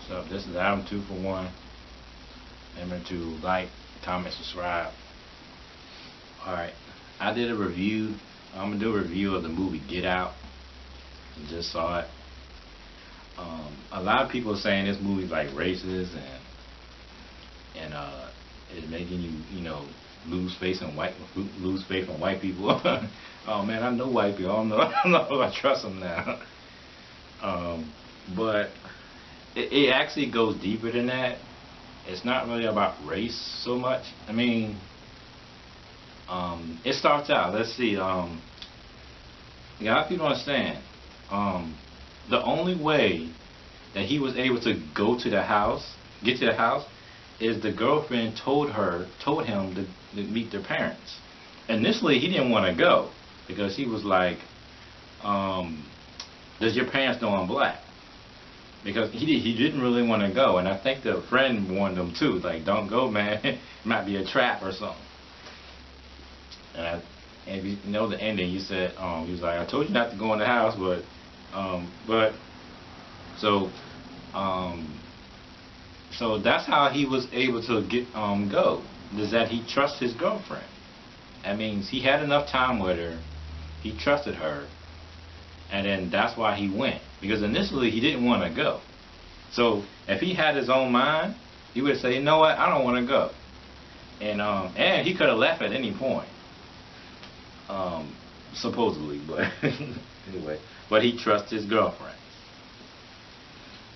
So this is Adam 2 for 1. Remember to like, comment, subscribe. Alright, I did a review. I'm gonna do a review of the movie Get Out. I just saw it. A lot of people are saying this movie's like racist and it's making you lose faith in white people. Oh man, I know white people. I don't know if I trust them now. But it actually goes deeper than that. It's not really about race so much. I mean, it starts out. Let's see. A lot of people don't understand. The only way that he was able to get to the house, is the girlfriend told him to meet their parents. Initially, he didn't want to go because he was like, "Does your parents know I'm black?" Because he didn't really want to go, and I think the friend warned him too, like, "Don't go, man. It might be a trap or something." And if you know the ending, he said, he was like, "I told you not to go in the house, so that's how he was able to go. Is that he trusts his girlfriend. That means he had enough time with her, he trusted her, and then that's why he went. Because initially he didn't want to go. So if he had his own mind, he would say, "You know what? I don't want to go." And he could have left at any point. Supposedly, but anyway, but he trusts his girlfriend.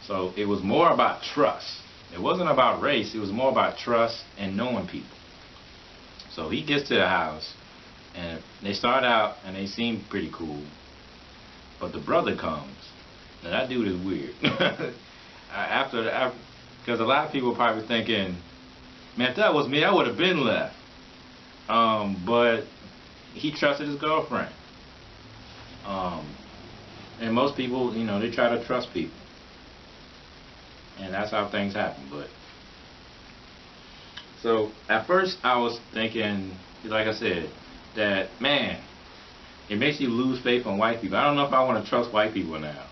So it was more about trust. It wasn't about race. It was more about trust and knowing people. So he gets to the house, and they start out, and they seem pretty cool. But the brother comes. Now that dude is weird. Because a lot of people are probably thinking, "Man, if that was me, I would have been left." But he trusted his girlfriend. And most people, they try to trust people. And that's how things happen. But so at first I was thinking, like I said, that man, it makes you lose faith in white people. I don't know if I want to trust white people now.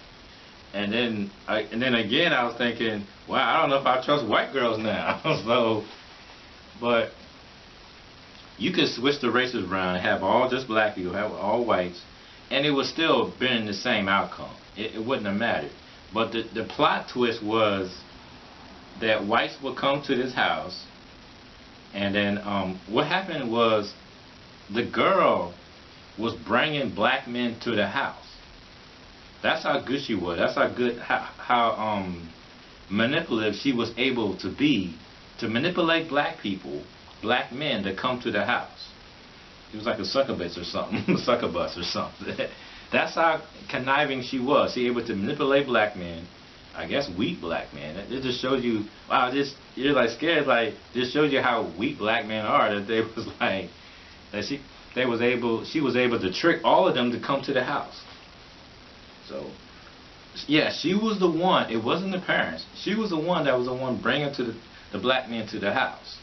And then again I was thinking, wow, I don't know if I trust white girls now. So, but you could switch the races around and have all just black people, have all whites, and it would still been the same outcome. It wouldn't have mattered. But the plot twist was that whites would come to this house, and then what happened was the girl was bringing black men to the house. That's how good she was. That's how manipulative she was able to be, to manipulate black people, black men, to come to the house. It was like a succubus or something. That's how conniving she was. She able to manipulate black men, I guess weak black men. It just shows you, wow, you're like scared, like, this shows you how weak black men are, that they was like, that she was able to trick all of them to come to the house. So, yeah, she was the one, it wasn't the parents, she was the one bringing the black men to the house.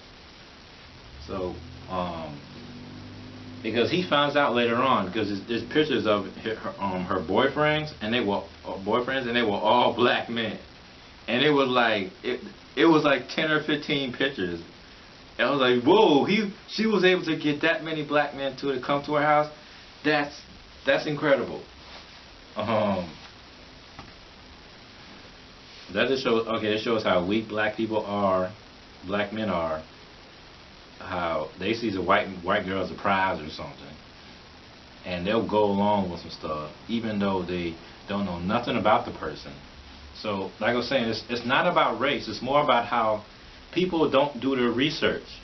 So, because he finds out later on, because there's pictures of her boyfriends, and they were all black men, and it was like 10 or 15 pictures. And I was like, whoa, she was able to get that many black men to come to her house. That's incredible. That just shows, okay, it shows how weak black men are. How they see the white girl as a prize or something, and they'll go along with some stuff even though they don't know nothing about the person. So like I was saying, it's not about race. It's more about how people don't do their research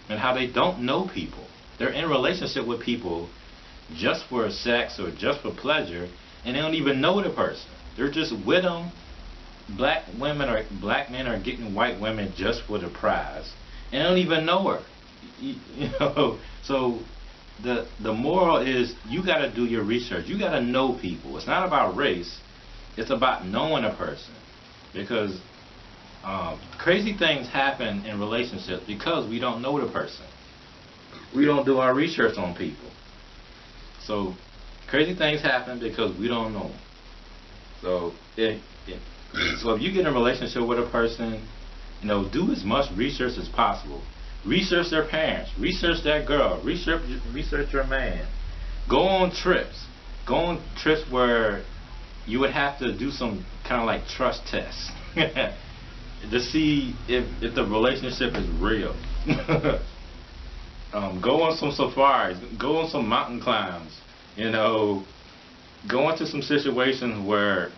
and how they don't know people. They're in a relationship with people just for sex or just for pleasure, and they don't even know the person. They're just with them. Black men are getting white women just for the prize, and they don't even know her. So the moral is, you got to do your research. You got to know people. It's not about race. It's about knowing a person, because crazy things happen in relationships because we don't know the person. We don't do our research on people. So crazy things happen because we don't know them. So So if you get in a relationship with a person, you know, do as much research as possible. Research their parents. Research that girl. Research your man. Go on trips. Go on trips where you would have to do some kind of like trust tests to see if the relationship is real. Go on some safaris. Go on some mountain climbs. You know, go into some situations where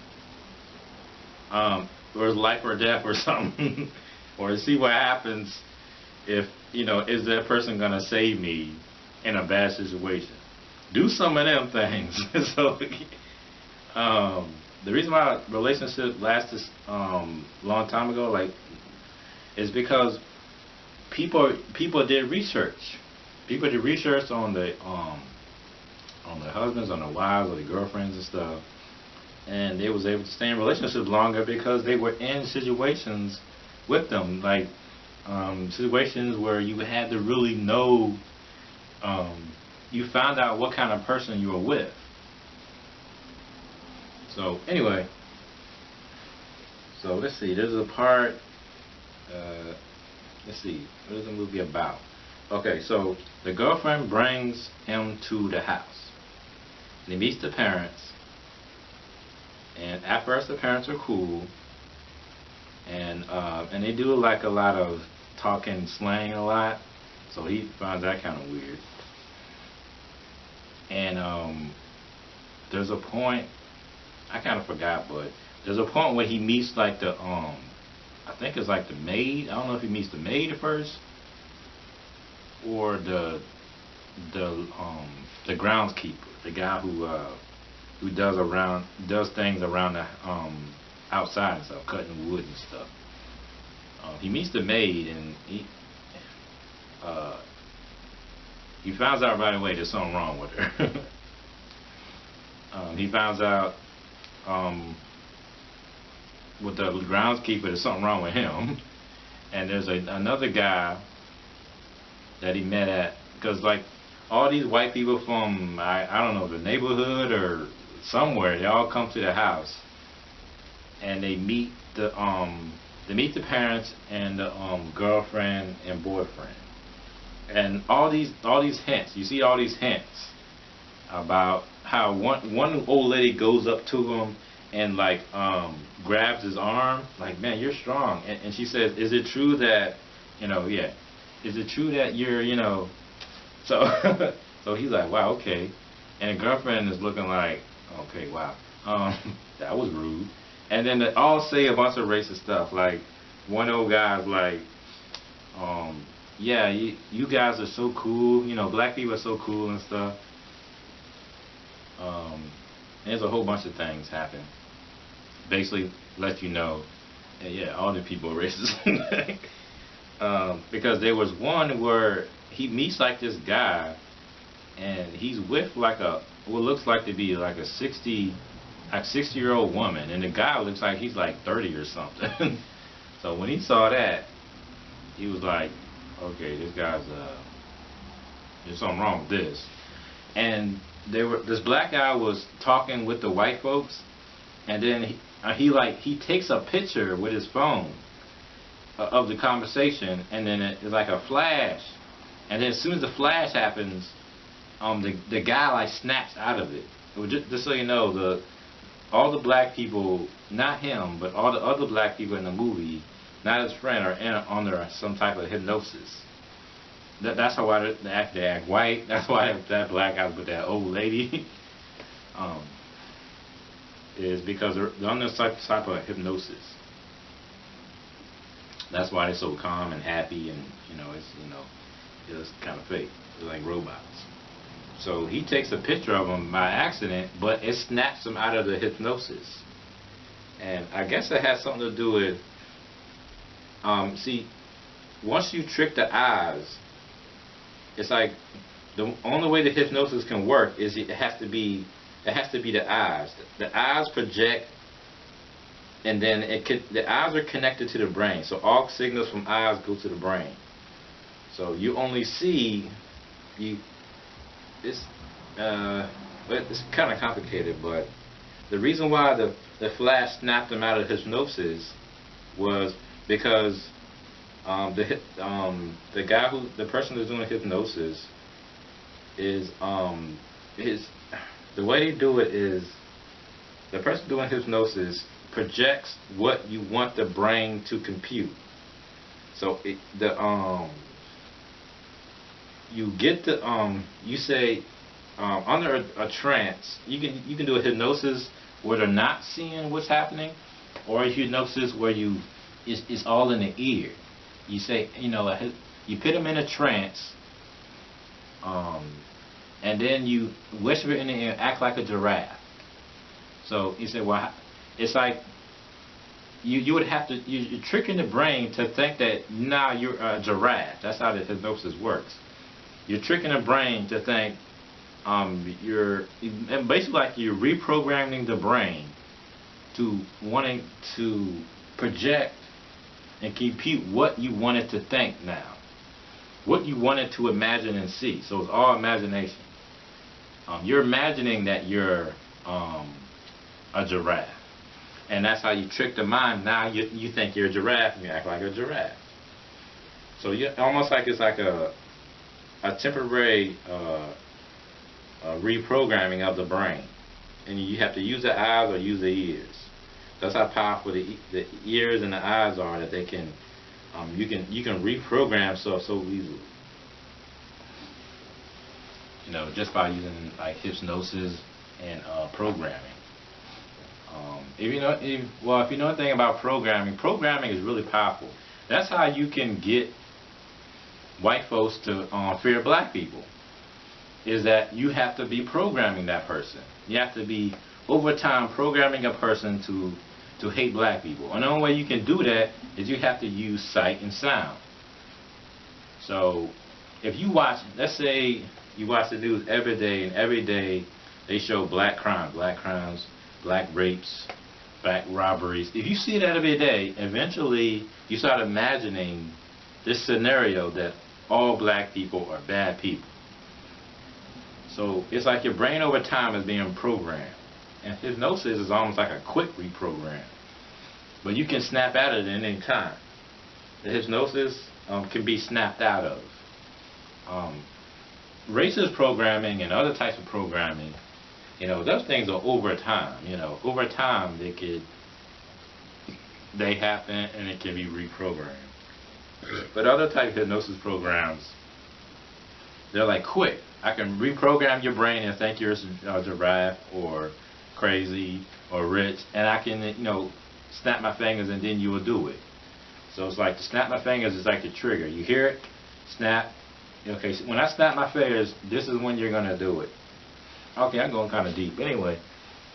it's life or death or something, or see what happens if, you know, is that person gonna save me in a bad situation. Do some of them things. So the reason why relationship lasted long time ago, like, is because people did research. People did research on the husbands, on the wives, or the girlfriends and stuff, and they was able to stay in relationships longer because they were in situations with them, like situations where you had to really know. You found out what kind of person you were with. So anyway, so let's see. There's a part. Let's see. What is the movie about? Okay, so the girlfriend brings him to the house. And he meets the parents. And at first the parents are cool. And they do like a lot of talking slang a lot. So he finds that kind of weird. And there's a point, I kind of forgot, but there's a point where he meets like the I think it's like the maid. I don't know if he meets the maid first or the groundskeeper, the guy who does things around the outside and stuff, cutting wood and stuff. He meets the maid, and he finds out right away there's something wrong with her. He finds out with the groundskeeper there's something wrong with him, and there's another guy that he met at, because like all these white people from I don't know, the neighborhood or somewhere, they all come to the house and they meet the parents and the girlfriend and boyfriend. And all these hints, you see all these hints about how one old lady goes up to him and like grabs his arm, like, man, you're strong. And she says, is it true that, you know, yeah, is it true that you're, you know, so so he's like, wow, okay. And the girlfriend is looking like, okay, wow, that was rude. And then they all say a bunch of racist stuff, like one old guy's like, yeah, you guys are so cool, you know, black people are so cool and stuff. There's a whole bunch of things happen. Basically, let you know, yeah, all the people are racist. Because there was one where he meets like this guy, and he's with like what looks like to be like a 60-year-old woman, and the guy looks like he's like 30 or something. So when he saw that, he was like, okay, this guy's there's something wrong with this. And this black guy was talking with the white folks, and then he takes a picture with his phone of the conversation, and then it's like a flash, and then as soon as the flash happens, the guy like snaps out of it. Just so you know, all the black people, not him, but all the other black people in the movie, not his friend, are under some type of hypnosis. That's why they act white. That's why that black guy with that old lady is because they're under some type of hypnosis. That's why they're so calm and happy, and it's kind of fake. They're like robots. So he takes a picture of him by accident, but it snaps him out of the hypnosis. And I guess it has something to do with, see, once you trick the eyes, it's like the only way the hypnosis can work is it has to be the eyes. The eyes project, and then the eyes are connected to the brain. So all signals from eyes go to the brain. So you only see it's kind of complicated, but the reason why the flash snapped him out of hypnosis was because the guy the person who's doing hypnosis is his the way they do it is the person doing hypnosis projects what you want the brain to compute. So you get the you say under a trance you can do a hypnosis where they're not seeing what's happening, or a hypnosis where it's all in the ear. You say, you put them in a trance, and then you whisper in the ear, act like a giraffe. So you say, well, it's like you would have to, you're tricking the brain to think that now you're a giraffe. That's how the hypnosis works. You're tricking the brain to think and basically like you're reprogramming the brain to wanting to project and compute what you want it to think now, what you want it to imagine and see. So it's all imagination. You're imagining that you're a giraffe, and that's how you trick the mind. Now you think you're a giraffe and you act like a giraffe. So you almost like it's like a temporary reprogramming of the brain, and you have to use the eyes or use the ears. That's how powerful the ears and the eyes are, that they can you can reprogram stuff so easily. Just by using like hypnosis and programming. If you know anything about programming is really powerful. That's how you can get white folks to fear black people. Is that you have to be programming that person. You have to be over time programming a person to hate black people. And the only way you can do that is you have to use sight and sound. So if you watch, let's say you watch the news every day, and every day they show black crimes, black rapes, black robberies. If you see that every day, eventually you start imagining this scenario that all black people are bad people. So it's like your brain over time is being programmed. And hypnosis is almost like a quick reprogram. But you can snap out of it at any time. The hypnosis can be snapped out of. Racist programming and other types of programming, those things are over time. Over time they happen and it can be reprogrammed. But other type of hypnosis programs, they're like quick. I can reprogram your brain and think you're a giraffe or crazy or rich, and I can, snap my fingers and then you will do it. So it's like to snap my fingers is like the trigger. You hear it, snap. Okay, so when I snap my fingers, this is when you're gonna do it. Okay, I'm going kind of deep. Anyway,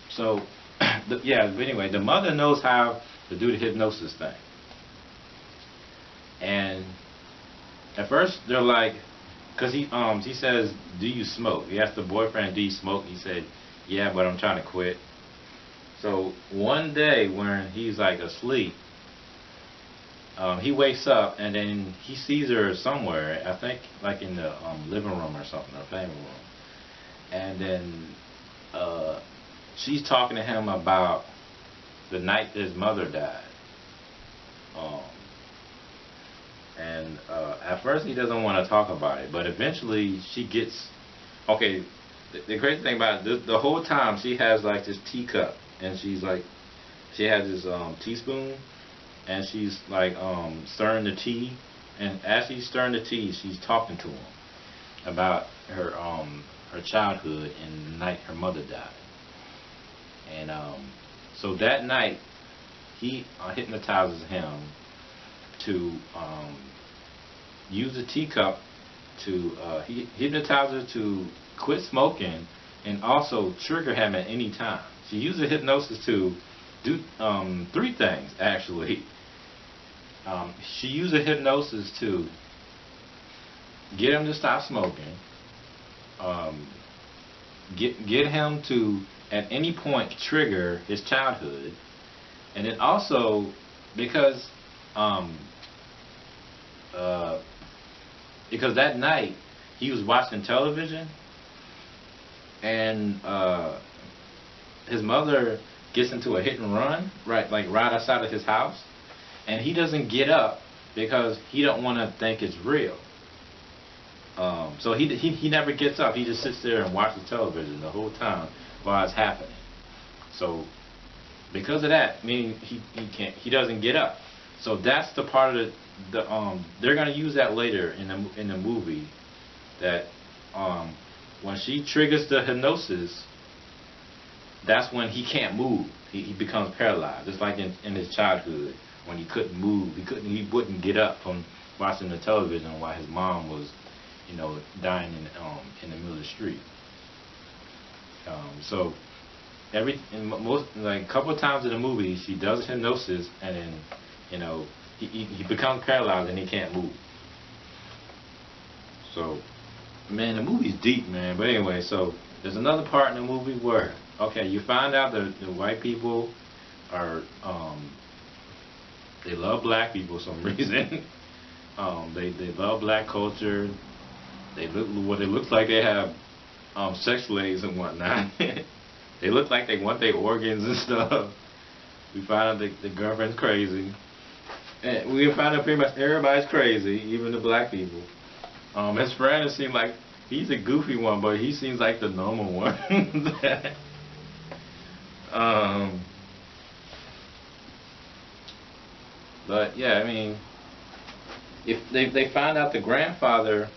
so the mother knows how to do the hypnosis thing. And at first they're like, because he says, do you smoke? He asked the boyfriend, do you smoke? He said, yeah, but I'm trying to quit. So one day when he's like asleep, he wakes up and then he sees her somewhere, I think like in the living room or something, or family room. And then she's talking to him about the night his mother died. And at first he doesn't want to talk about it, but eventually she gets, okay, the crazy thing about it, the whole time she has like this teacup, and she's like, she has this teaspoon, and she's like stirring the tea, and as she's stirring the tea, she's talking to him about her childhood and the night her mother died. And so that night he hypnotizes him to use the teacup to he hypnotizes her to quit smoking and also trigger him at any time. She uses hypnosis to do 3 things actually. She uses hypnosis to get him to stop smoking, get him to at any point trigger his childhood, and then also because that night he was watching television, and his mother gets into a hit and run right outside of his house, and he doesn't get up because he don't want to think it's real. So he never gets up. He just sits there and watches television the whole time while it's happening. So because of that, meaning he doesn't get up. So that's the part of they're gonna use that later in the movie, that when she triggers the hypnosis, that's when he can't move. He becomes paralyzed. Just like in his childhood when he couldn't move, he wouldn't get up from watching the television while his mom was, dying in the middle of the street. So most, like, a couple of times in the movie, she does hypnosis, and then he becomes paralyzed and he can't move. So, man, the movie's deep, man. But anyway, so there's another part in the movie where, okay, you find out that the white people are they love black people for some reason. They love black culture. It looks like they have sex slaves and whatnot. They look like they want their organs and stuff. We find out the girlfriend's crazy. And we find out pretty much everybody's crazy, even the black people. His friend seems like he's a goofy one, but he seems like the normal one. But yeah, I mean, if they find out the grandfather,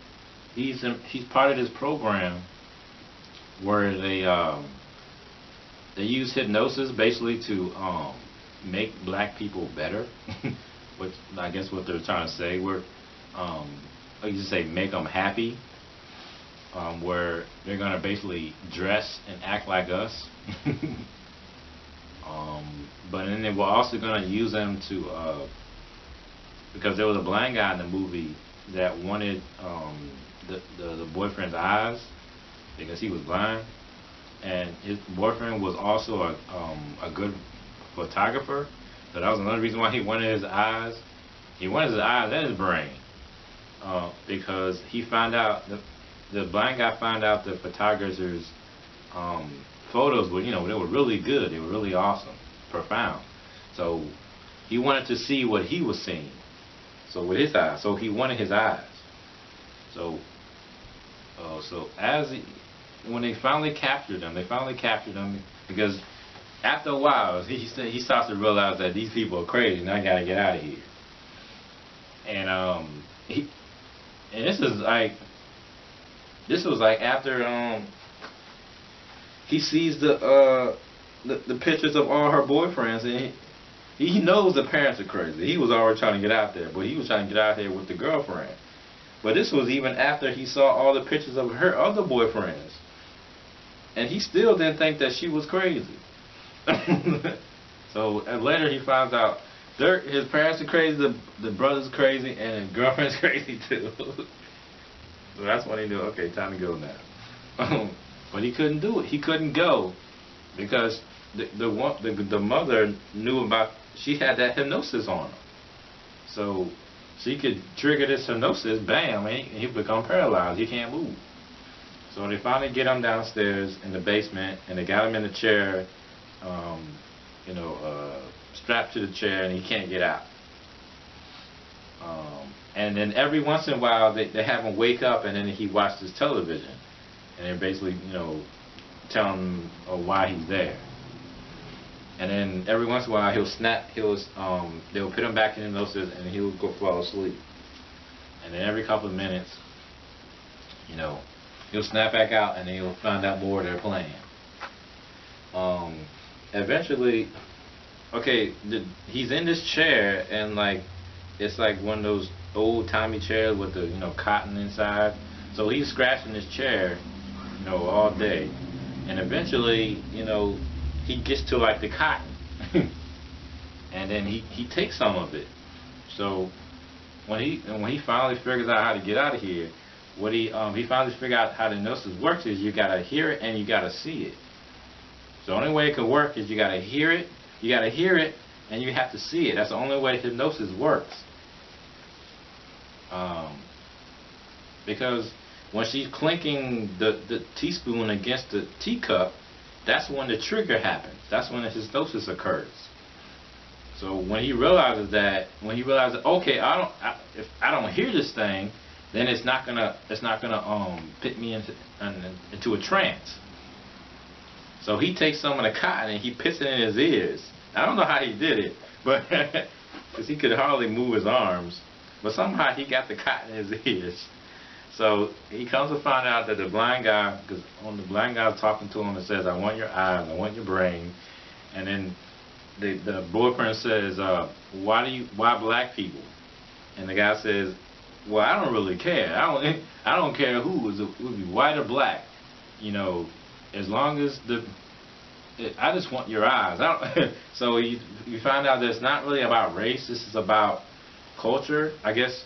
he's part of this program where they use hypnosis basically to make black people better, which I guess what they're trying to say. Where like you say, make them happy, where they're gonna basically dress and act like us. But then they were also gonna use them to because there was a blind guy in the movie that wanted the boyfriend's eyes because he was blind, and his boyfriend was also a good photographer, so that was another reason why he wanted his eyes. He wanted his eyes and his brain, because he found out the blind guy found out the photographer's photos were, they were really good, they were really awesome, profound. So he wanted to see what he was seeing. So with his eyes, so he wanted his eyes. So when they finally captured them because after a while he starts to realize that these people are crazy and I gotta get out of here. And this was like after he sees the pictures of all her boyfriends, and he knows the parents are crazy. He was already trying to get out there, but he was trying to get out there with the girlfriend. But this was even after he saw all the pictures of her other boyfriends, and he still didn't think that she was crazy. So later he finds out his parents are crazy, the brother's crazy, and the girlfriend's crazy too. So that's when he knew, okay, time to go now. But he couldn't do it. He couldn't go because the mother knew about. She had that hypnosis on her, so she could trigger this hypnosis. Bam, and he become paralyzed. He can't move. So they finally get him downstairs in the basement, and they got him in a chair, strapped to the chair, and he can't get out. And then every once in a while, they have him wake up, and then he watches television, and they're basically, telling him why he's there. And then every once in a while, he'll snap. They'll put him back in hypnosis, and he'll go fall asleep. And then every couple of minutes, he'll snap back out, and then he'll find out more they're playing. Eventually, okay, he's in this chair, and it's like one of those old timey chairs with the cotton inside. So he's scratching his chair, all day, and eventually, he gets to the cotton, and then he takes some of it. So when he finally figures out how to get out of here, he finally figured out how the hypnosis works is you gotta hear it and you gotta see it. So the only way it can work is you gotta hear it, and you have to see it. That's the only way hypnosis works. Because when she's clinking the teaspoon against the teacup, that's when the trigger happens. That's when the hypnosis occurs. So when he realizes that, okay, if I don't hear this thing, then it's not gonna put me into a trance. So he takes some of the cotton and he puts it in his ears. I don't know how he did it, but because he could hardly move his arms, but somehow he got the cotton in his ears. So he comes to find out that the blind guy, because when the blind guy's talking to him and says, "I want your eyes, I want your brain," and then the boyfriend says, "Why black people?" And the guy says, "Well, I don't really care. I don't care who would be white or black. You know, as long as I just want your eyes." So you find out that it's not really about race. This is about culture. I guess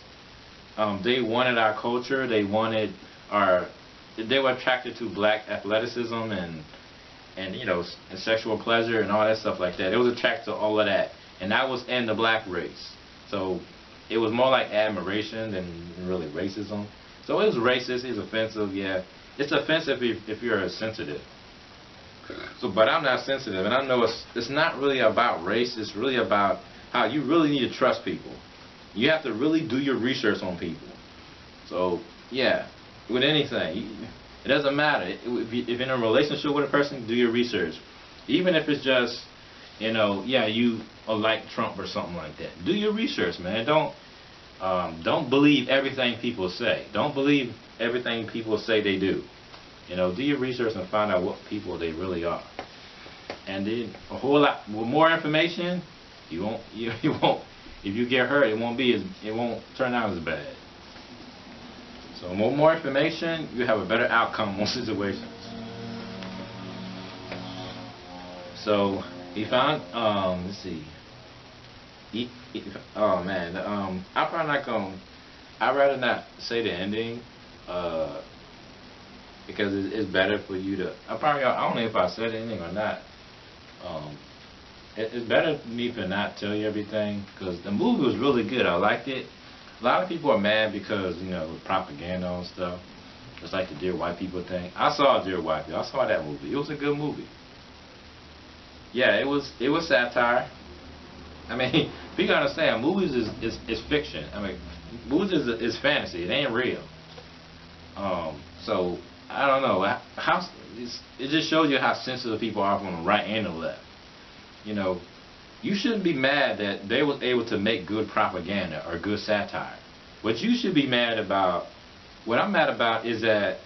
they wanted our culture. They were attracted to black athleticism and you know, and sexual pleasure and all that stuff like that. It was attracted to all of that, and that was in the black race. So it was more like admiration than really racism. So it was racist. It's offensive. Yeah, it's offensive if you're sensitive. So, but I'm not sensitive, and I know it's not really about race. It's really about how you really need to trust people. You have to really do your research on people. So yeah, with anything, it doesn't matter. If you're in a relationship with a person, do your research. Even if it's just, you know, yeah, you like Trump or something like that. Do your research, man. Don't believe everything people say. Don't believe everything people say they do. You know, do your research and find out what people they really are. And then a whole lot with more information, you won't. If you get hurt, it won't turn out as bad. So more information, you have a better outcome on situations. So he found, let's see. Oh man, I'm probably not gonna. I'd rather not say the ending, because it's better for you to. I don't know if I said anything or not. It's better for me to not tell you everything, because the movie was really good. I liked it. A lot of people are mad because, you know, propaganda and stuff. It's like the Dear White People thing. I saw Dear White People. I saw that movie. It was a good movie. Yeah, it was satire. I mean, if you gotta understand, movies is fiction. I mean, movies is fantasy. It ain't real. So I don't know how it just shows you how sensitive people are from the right and the left. You know, you shouldn't be mad that they was able to make good propaganda or good satire. What you should be mad about, what I'm mad about is that,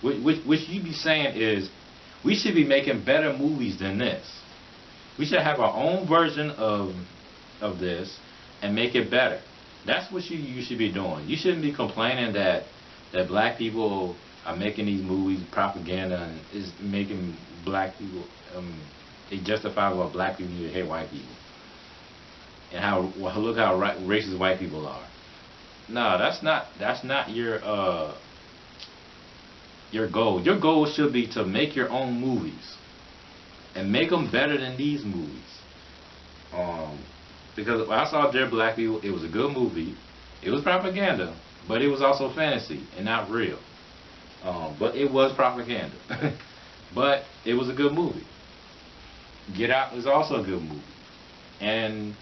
which you be saying is, we should be making better movies than this. We should have our own version of this and make it better. That's what you should be doing. You shouldn't be complaining that black people are making these movies, propaganda, and is making black people, they justify what black people need to hate white people. And look how racist white people are. No, that's not your goal. Your goal should be to make your own movies and make them better than these movies. Because when I saw Dear Black People, it was a good movie. It was propaganda, but it was also fantasy and not real. But it was propaganda. But it was a good movie. Get Out was also a good movie. And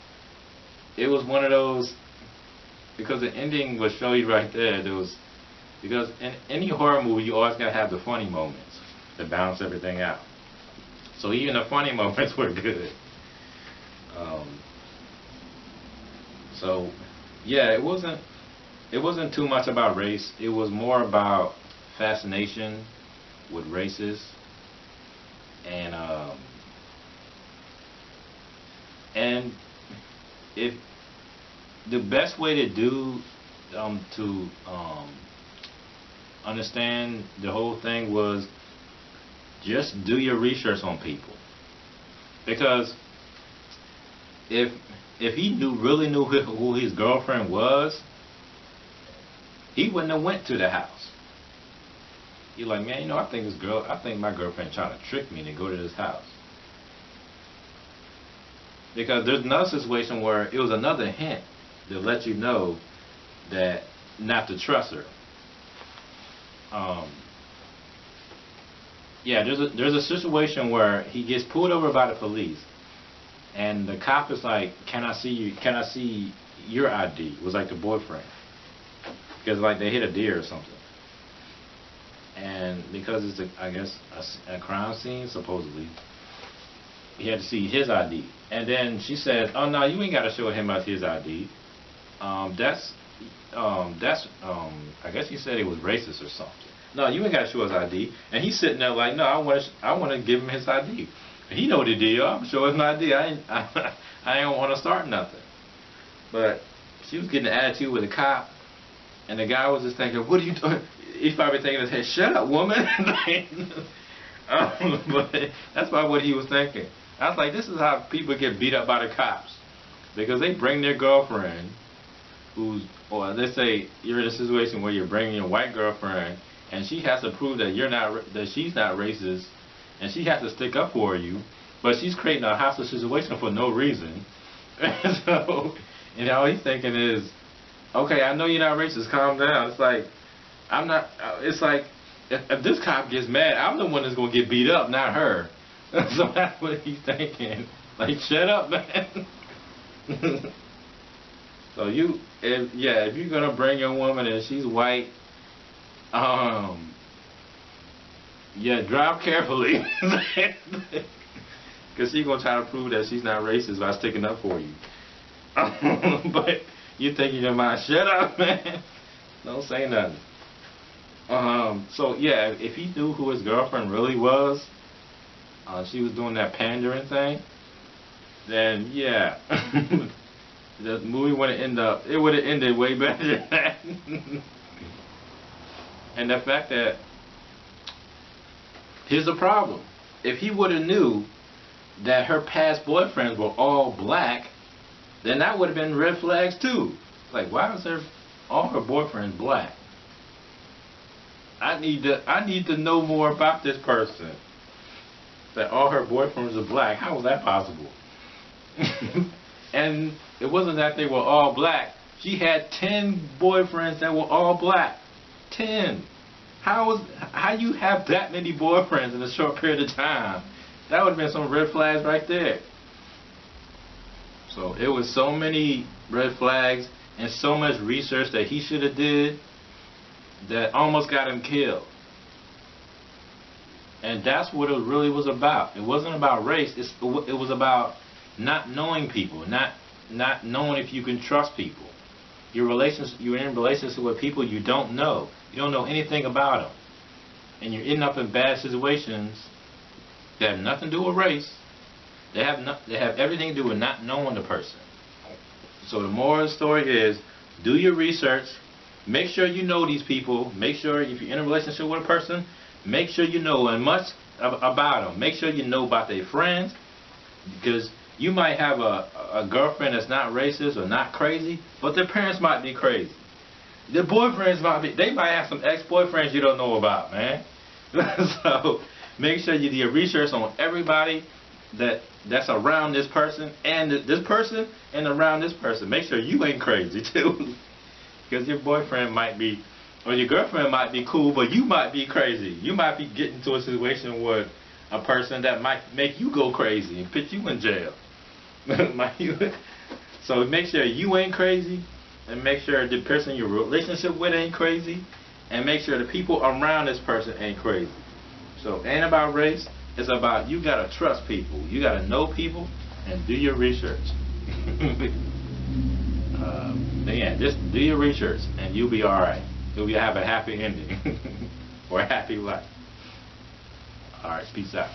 it was one of those, because the ending will show you right there, because in any horror movie you always gotta have the funny moments to balance everything out. So even the funny moments were good. So yeah, it wasn't too much about race. It was more about fascination with races, and if the best way to do to understand the whole thing was just do your research on people, because if he really knew who his girlfriend was, he wouldn't have went to the house. He's like, man, you know, I think my girlfriend trying to trick me to go to this house. Because there's another situation where it was another hint to let you know that not to trust her. Yeah, there's a situation where he gets pulled over by the police, and the cop is like, "Can I see you? Can I see your ID?" It was like the boyfriend, because like they hit a deer or something, and because it's I guess a crime scene supposedly, he had to see his ID, and then she says, "Oh no, you ain't got to show him his ID. That's I guess he said it was racist or something. No, you ain't got to show his ID." And he's sitting there like, "No, I want to give him his ID. And he know the deal. I'm showing his ID. I ain't want to start nothing." But she was getting an attitude with the cop, and the guy was just thinking, "What are you doing?" He's probably thinking, "Hey, shut up, woman." But that's probably what he was thinking. I was like, this is how people get beat up by the cops, because they bring their girlfriend, or let's say you're in a situation where you're bringing your white girlfriend, and she has to prove that she's not racist, and she has to stick up for you, but she's creating a hostile situation for no reason. So, all he's thinking is, okay, I know you're not racist, calm down. It's like, I'm not. It's like, if this cop gets mad, I'm the one that's gonna get beat up, not her. So that's what he's thinking. Like, shut up, man. So if you're gonna bring your woman and she's white, yeah, drive carefully, because she's gonna try to prove that she's not racist by sticking up for you. But you think in your mind, shut up, man. Don't say nothing. So yeah, if he knew who his girlfriend really was, she was doing that pandering thing, then yeah, the movie would have ended way better than that. And the fact that, here's the problem: if he would have knew that her past boyfriends were all black, then that would have been red flags too. Like, why is all her boyfriends black? I need to know more about this person. That all her boyfriends are black. How was that possible? And it wasn't that they were all black. She had 10 boyfriends that were all black. 10. How you have that many boyfriends in a short period of time? That would have been some red flags right there. So it was so many red flags and so much research that he should have did that almost got him killed. And that's what it really was about. It wasn't about race. It was about not knowing people, not knowing if you can trust people. You're in relationships with people you don't know. You don't know anything about them, and you end up in bad situations that have nothing to do with race. They have everything to do with not knowing the person. So the moral of the story is, do your research. Make sure you know these people. Make sure if you're in a relationship with a person, make sure you know as much about them. Make sure you know about their friends, because you might have a girlfriend that's not racist or not crazy, but their parents might be crazy. Their boyfriends they might have some ex-boyfriends you don't know about, man. So make sure you do your research on everybody that's around this person and this person and around this person. Make sure you ain't crazy too, because your boyfriend might be, or your girlfriend might be cool, but you might be crazy. You might be getting into a situation with a person that might make you go crazy and put you in jail. So make sure you ain't crazy, and make sure the person you're in a relationship with ain't crazy, and make sure the people around this person ain't crazy. So it ain't about race. It's about, you gotta trust people. You gotta know people and do your research. Yeah, just do your research and you'll be alright. You'll have a happy ending or a happy life. Alright, peace out.